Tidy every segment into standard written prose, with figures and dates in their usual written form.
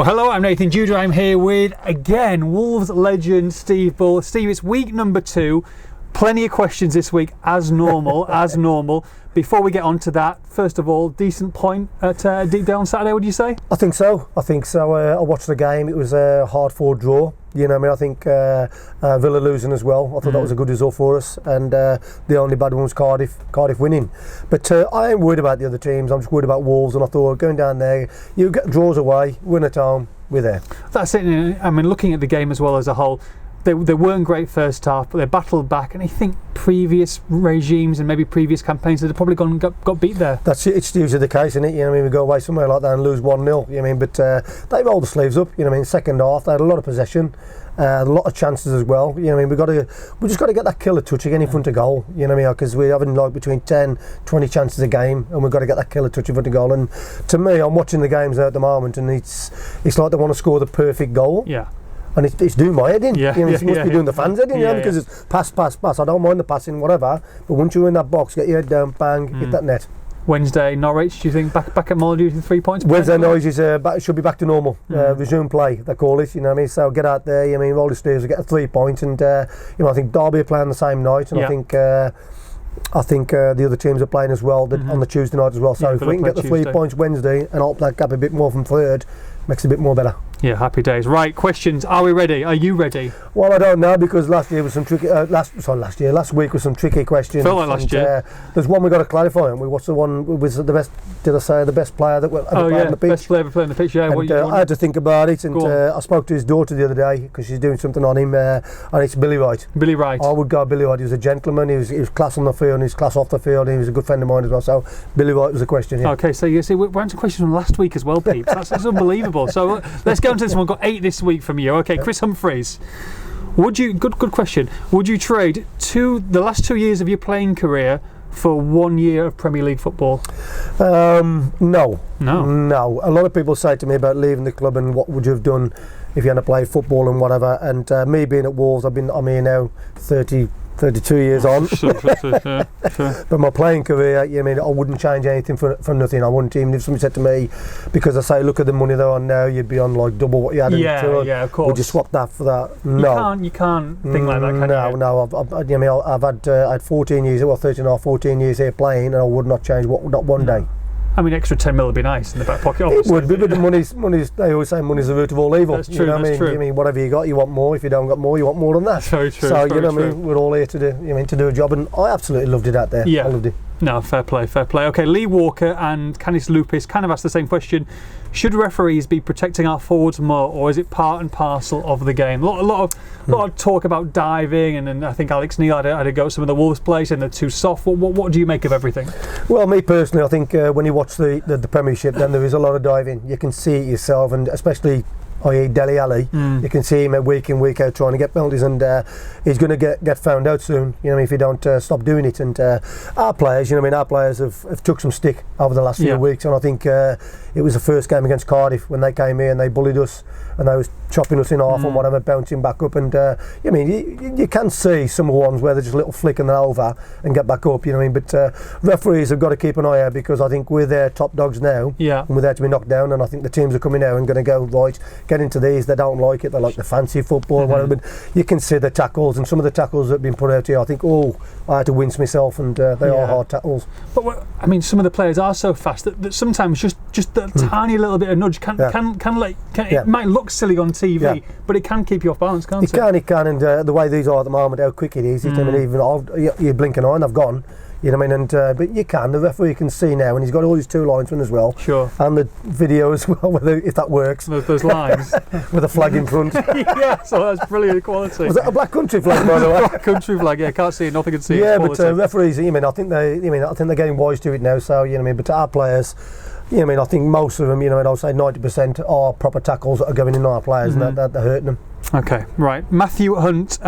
Well, hello, I'm Nathan Judah. I'm here with, again, Wolves legend Steve Bull. Steve, it's week number 2. Plenty of questions this week, as normal, as normal. Before we get on to that, first of all, decent point at Deep Dale on Saturday, would you say? I think so. I watched the game. It was a hard-fought draw. You know, I think Villa losing as well. I thought that was a good result for us. And the only bad one was Cardiff winning. But I ain't worried about the other teams. I'm just worried about Wolves. And I thought, going down there, you get draws away, win at home, we're there. That's it. I mean, looking at the game as well as a whole, they weren't great first half, but they battled back. And I think previous regimes and maybe previous campaigns, they'd probably gone and got beat there. That's it. It's usually the case, isn't it? You know, I mean, we go away somewhere like that and lose 1-0. You know what I mean? But they rolled the sleeves up. You know what I mean? Second half, they had a lot of possession. A lot of chances as well. You know what I mean? We just got to get that killer touch again in front of goal. You know what I mean? Because we're having like between 10, 20 chances a game, and we've got to get that killer touch in front of goal. And to me, I'm watching the games at the moment, and it's like they want to score the perfect goal. Yeah. And it's doing my head in. Yeah, you know, it must be doing the fans' head in, yeah, because it's pass. I don't mind the passing, whatever. But once you're in that box, get your head down, bang, hit that net. Wednesday, Norwich, do you think back at Muller, do you think 3 points? Wednesday, Norwich should be back to normal. Resume play, they call it. You know what I mean? So get out there. I mean, roll the sleeves, get 3 points, and you know, I think Derby are playing the same night, and I think the other teams are playing as well on the Tuesday night as well. So if we can get the 3 points Wednesday and up that gap a bit more from third, makes it a bit more better. Yeah, happy days. Right, questions. Are we ready? Are you ready? Well, I don't know, because last week was some tricky questions. Felt like last year. There's one we got to clarify, and what's the one was the best? Did I say the best player that ever played on the pitch? Best player ever played on the pitch. Yeah. And, I had to think about it, and I spoke to his daughter the other day because she's doing something on him, and it's Billy Wright. Billy Wright. I would go Billy Wright. He was a gentleman. He was class on the field, and he was class off the field. And he was a good friend of mine as well. So Billy Wright was the question. Yeah. Okay, so you see, we're answering questions from last week as well, peeps. That's unbelievable. So let's go into this one. We've got 8 this week from you. Okay, Chris Humphreys. Good question. Would you trade the last 2 years of your playing career for 1 year of Premier League football? No. A lot of people say to me about leaving the club and what would you have done if you hadn't played football and whatever. And me being at Wolves, I'm here now 32 years on. Sure. But my playing career, I mean, I wouldn't change anything for nothing. I wouldn't, even if somebody said to me, because I say, look at the money they're on now, you'd be on like double what you had. Yeah, of course. Would you swap that for that? No. You can't think like that, can you? No. I've had 14 years, 14 years here playing, and I would not change not one day. I mean, extra 10 mil would be nice in the back pocket, obviously. It would be, but the money's. They always say money's the root of all evil. That's true. I mean, whatever you got, you want more. If you don't got more, you want more than that. Very true. So you know what I mean. We're all here to do a job, and I absolutely loved it out there. Yeah. I loved it. No, fair play. Okay, Lee Walker and Canis Lupus kind of asked the same question. Should referees be protecting our forwards more, or is it part and parcel of the game? A lot of talk about diving, and I think Alex Neil had a go at some of the Wolves players, and they're too soft. What do you make of everything? Well, me personally, I think when you watch the Premiership, then there is a lot of diving. You can see it yourself, and especially Dele Alli, you can see him week in, week out trying to get penalties, and he's going to get found out soon, if you don't stop doing it. And our players, have took some stick over the last few weeks, and I think it was the first game against Cardiff when they came here and they bullied us, and they was chopping us in half and whatever, bouncing back up, and you can see some ones where they're just a little flick and they're over and get back up, but referees have got to keep an eye out, because I think we're their top dogs now, and we're there to be knocked down, and I think the teams are coming out and going to go, right, get into these. They don't like it, they like the fancy football, whatever, but you can see the tackles, and some of the tackles that have been put out here, I think, I had to wince myself, and they are hard tackles. But I mean, some of the players are so fast that sometimes just a tiny little bit of nudge it might look silly on TV, but it can keep you off balance, can't it? It can, and the way these are at the moment, how quick it is, you blink an eye and they've gone. You know what I mean? But the referee can see now, and he's got all his 2 linesmen as well. Sure. And the video as well, if that works. Those lines. With a flag in front. Yeah, so that's brilliant quality. Was that a black country flag, by the way? Black country flag, yeah, can't see it, nothing can see it. Yeah, but referees, I think they're getting wise to it now, so, but our players, I think most of them, I'll say 90% are proper tackles that are going in our players, and they're hurting them. Okay, right. Matthew Hunt,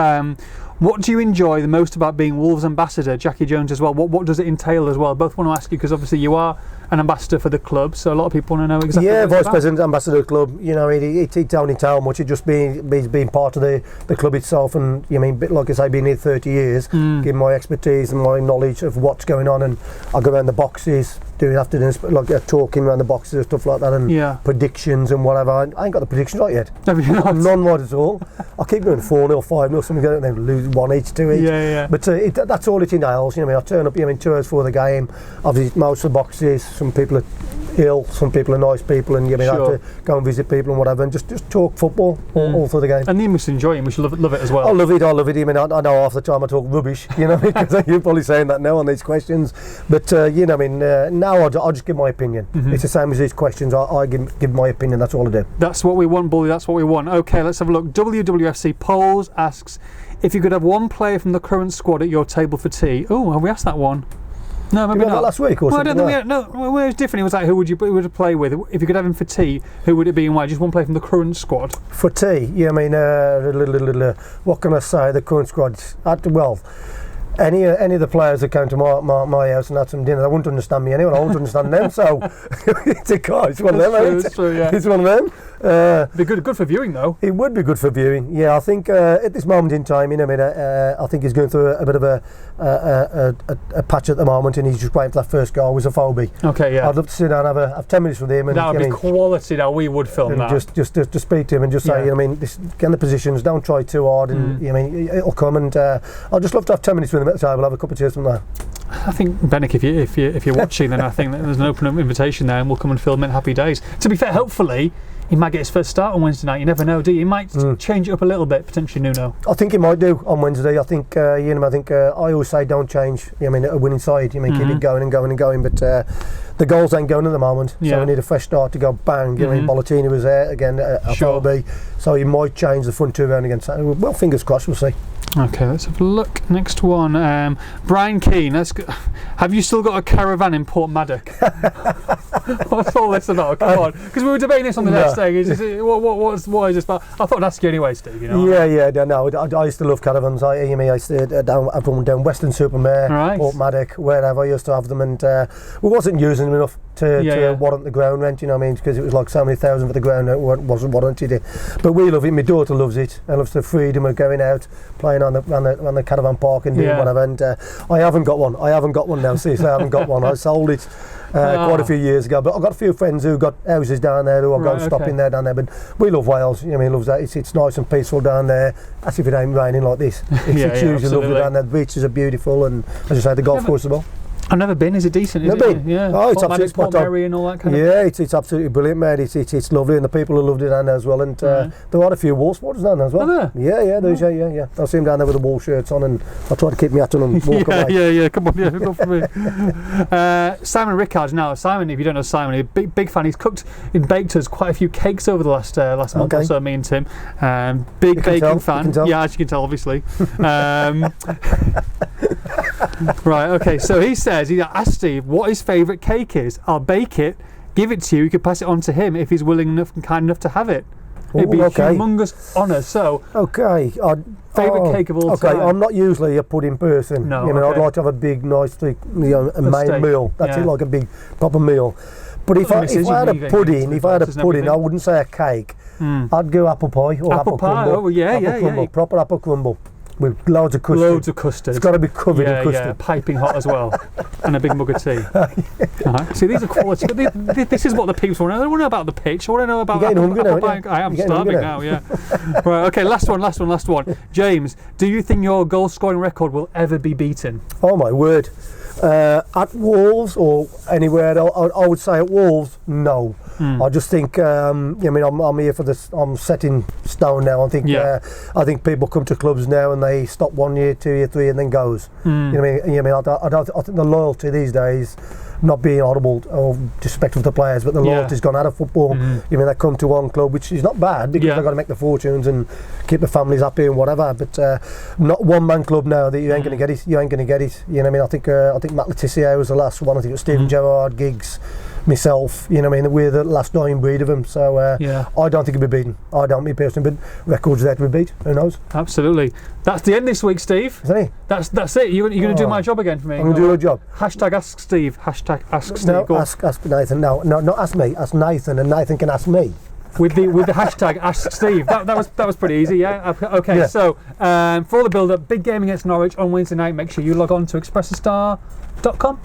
what do you enjoy the most about being Wolves ambassador? Jackie Jones as well. What does it entail as well? Both want to ask you, because obviously you are an ambassador for the club, so a lot of people want to know exactly. Yeah, vice president, ambassador of the club. It don't entail much. It just being part of the club itself, and like I say, being here 30 years, giving my expertise and my knowledge of what's going on, and I go around the boxes, after dinner, like talking around the boxes and stuff like that, and predictions and whatever. I ain't got the predictions right yet. None right at all. I keep going 4-0, 5-0, something going, then lose 1 each, 2 each. But that's all it entails. You know, I turn up, 2 hours before the game. I've visited most of the boxes. Some people are ill, some people are nice people, and I have to go and visit people and whatever, and just talk football all through the game. And you must enjoy it, you must love it as well. I love it. I know half the time I talk rubbish, because you're probably saying that now on these questions, but now I just give my opinion. It's the same as these questions. I give my opinion. That's all I do. That's what we want, Bully. That's what we want. Okay, let's have a look. WWFC Polls asks if you could have one player from the current squad at your table for tea. Oh, have we asked that one? No, maybe not. Last week or something? I don't think it was different. It was like, who would you play with? If you could have him for tea, who would it be and why? Just one player from the current squad. For tea? Yeah, what can I say? The current squad, any of the players that came to my house and had some dinner, they wouldn't understand me anyway. I wouldn't understand them. So it's one of them. It's true, yeah. It's one of them. Be good for viewing though. It would be good for viewing. Yeah, I think at this moment in time, I think he's going through a bit of a patch at the moment, and he's just waiting for that first goal. Was a phobia. Okay, yeah. I'd love to sit down and have 10 minutes with him. And, that would be quality. Now we would film that. Just to speak to him and just say, get in the positions. Don't try too hard, and it'll come. And I'd just love to have 10 minutes with him at the table. Have a cup of tea from there. I think Bennick, if you're watching, then I think that there's an open invitation there, and we'll come and film it in happy days. To be fair, hopefully he might get his first start on Wednesday night. You never know, do you? He might change it up a little bit, potentially Nuno. I think he might do on Wednesday. I think I always say don't change. A winning side. Keep it going and going and going. But the goals ain't going at the moment, so we need a fresh start to go bang. Bollettini was there again, FLB, so he might change the front two around again. So, well, fingers crossed, we'll see. Okay, let's have a look. Next one, Brian Keane. Have you still got a caravan in Port Maddock? What's all this about? Come on, because we were debating this on the next day. What is this about? I thought I'd ask you anyway, Steve. I used to love caravans. I stayed down Western Supermare, Port Maddock, wherever. I used to have them, and we wasn't using them enough to warrant the ground rent. Because it was like so many thousand for the ground rent, wasn't warranted. But we love it. My daughter loves it. I loves the freedom of going out, playing on the caravan park and doing whatever. And I haven't got one. I haven't got one now. Seriously, I haven't got one. I sold it quite a few years ago. But I've got a few friends who got houses down there who I've got stopping there down there. But we love Wales. Loves that. It's nice and peaceful down there. That's if it ain't raining like this. It's usually lovely down there. The beaches are beautiful, and as I say, the golf course as well. I've never been. Is it decent? Never been. Yeah. Oh, it's absolutely spot on. And all that kind of. Yeah, it's absolutely brilliant, mate. It's lovely, and the people who loved it down there as well. And there are a few wall spotters down there as well. Are there? Yeah. Yeah. I see them down there with the wall shirts on, and I try to keep my hat on and walk away. Yeah. Come on, go for me. Simon Rickards. Now, Simon, if you don't know Simon, he's a big fan. He's cooked and baked us quite a few cakes over the last month or so. Me and Tim. Big baking fan. Yeah, as you can tell, obviously. Right. Okay. So he says he asked Steve what his favourite cake is. I'll bake it, give it to you. You could pass it on to him if he's willing enough and kind enough to have it. It'd be a humongous honour. So favourite cake of all time. I'm not usually a pudding person. No. I'd like to have a big, nice, a main meal. That's it, like a big proper meal. But if I had a pudding, I wouldn't say a cake. I'd go apple pie or apple crumble. Oh yeah. Proper apple crumble. With loads of custard. It's got to be covered in custard. Yeah, piping hot as well. And a big mug of tea. See, these are quality. This is what the people want to know. They want to know about the pitch. I want to know about apple pie. I am starving now, yeah. Right, okay, last one. James, do you think your goal scoring record will ever be beaten? Oh, my word. At Wolves or anywhere else, I would say at Wolves, no. I just think, I'm here for this. I'm set in stone now. I think people come to clubs now and they stop 1 year, 2 year, 3 year, and then goes. I think the loyalty these days, not being audible or disrespectful to the players, but the loyalty's gone out of football. They come to one club, which is not bad because they've got to make the fortunes and keep the families happy and whatever. But not one man club now that you ain't going to get it. You ain't going to get it. I think Matt Letizia was the last one. I think it was Stephen Gerrard, Giggs, myself. We're the last dying breed of them. So I don't think it'll be beaten. I don't, me personally, but records there to be beat. Who knows? Absolutely. That's the end this week, Steve. Isn't it? That's it. You're going to do my job again for me. I'm going to do your job. Hashtag ask Steve. Hashtag ask Steve. No, ask Nathan. No, not ask me. Ask Nathan, and Nathan can ask me. With the hashtag ask Steve. That was pretty easy, yeah. Okay, yeah. So for all the build up, big game against Norwich on Wednesday night. Make sure you log on to expressthestar.com.